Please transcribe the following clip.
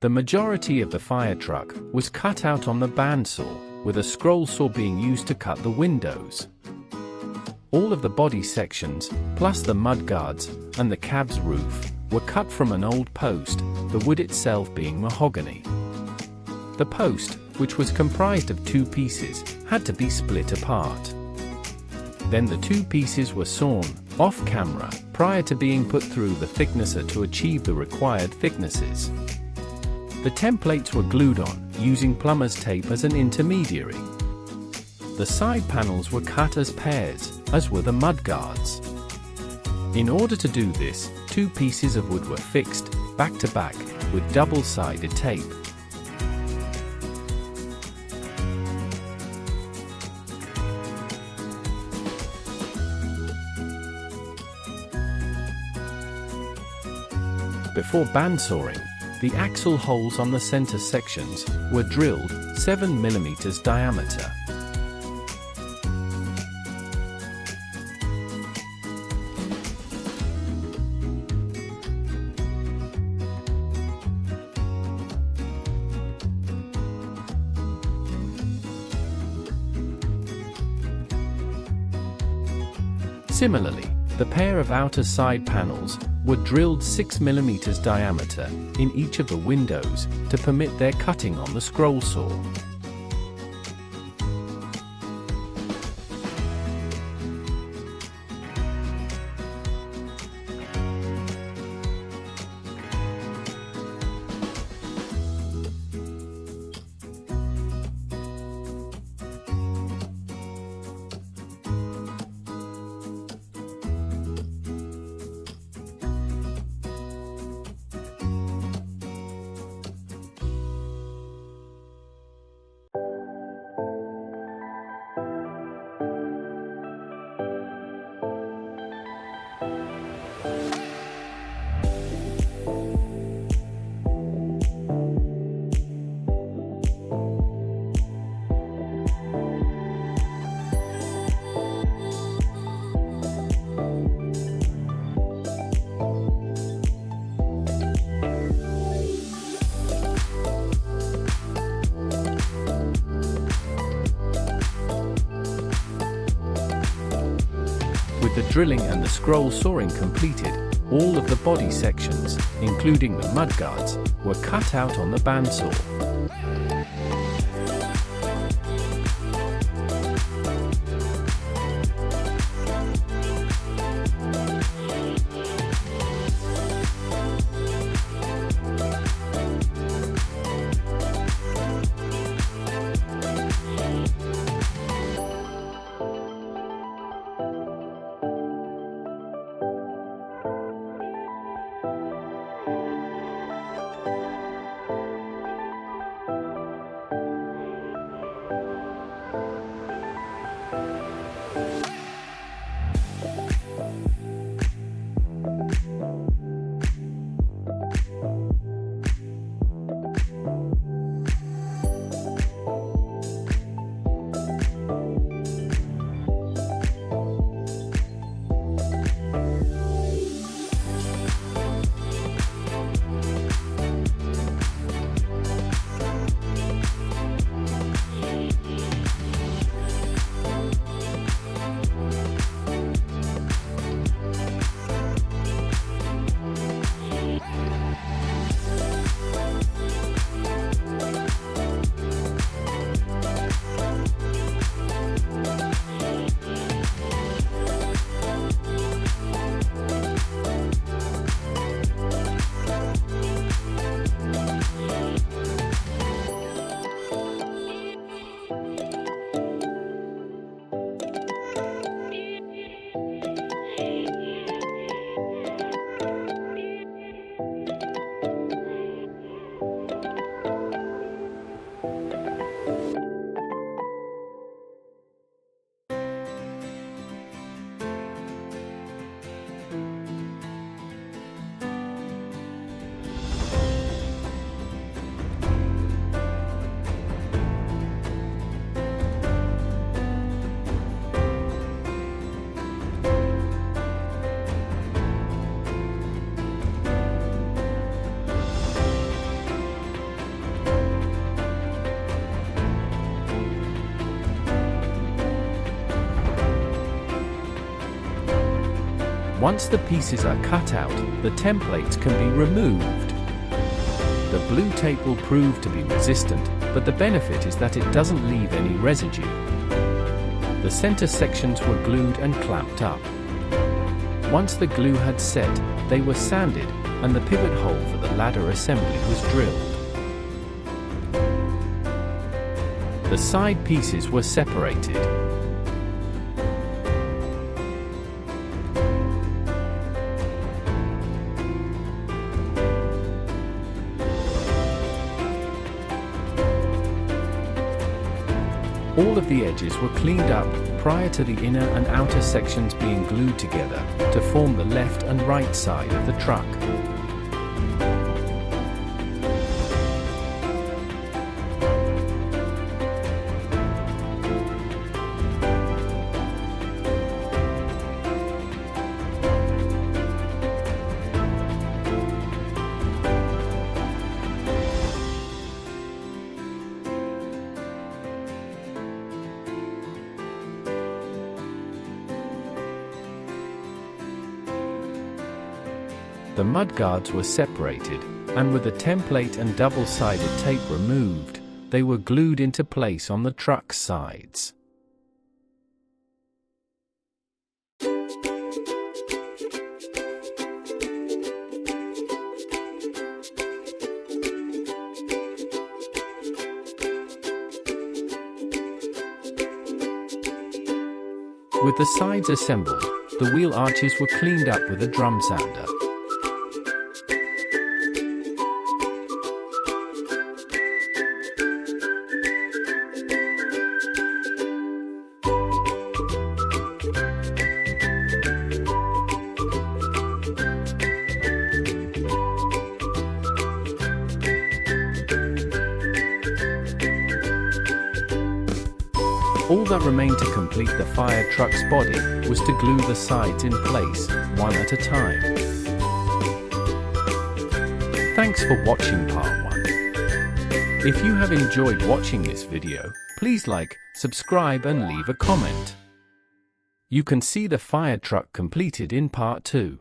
The majority of the fire truck was cut out on the bandsaw, with a scroll saw being used to cut the windows. All of the body sections, plus the mudguards, and the cab's roof, were cut from an old post, the wood itself being mahogany. The post, which was comprised of two pieces, had to be split apart. Then the two pieces were sawn, off camera, prior to being put through the thicknesser to achieve the required thicknesses. The templates were glued on, using plumber's tape as an intermediary. The side panels were cut as pairs, as were the mudguards. In order to do this, two pieces of wood were fixed, back to back, with double-sided tape. Before bandsawing, the axle holes on the center sections were drilled 7 mm diameter. Similarly, the pair of outer side panels were drilled 6 mm diameter in each of the windows to permit their cutting on the scroll saw. With the drilling and the scroll sawing completed, all of the body sections, including the mudguards, were cut out on the bandsaw. Once the pieces are cut out, the templates can be removed. The blue tape will prove to be resistant, but the benefit is that it doesn't leave any residue. The center sections were glued and clamped up. Once the glue had set, they were sanded, and the pivot hole for the ladder assembly was drilled. The side pieces were separated. All of the edges were cleaned up prior to the inner and outer sections being glued together to form the left and right side of the truck. The mudguards were separated, and with the template and double-sided tape removed, they were glued into place on the truck's sides. With the sides assembled, the wheel arches were cleaned up with a drum sander. All that remained to complete the fire truck's body was to glue the sides in place, one at a time. Thanks for watching part 1. If you have enjoyed watching this video, please like, subscribe and leave a comment. You can see the fire truck completed in part 2.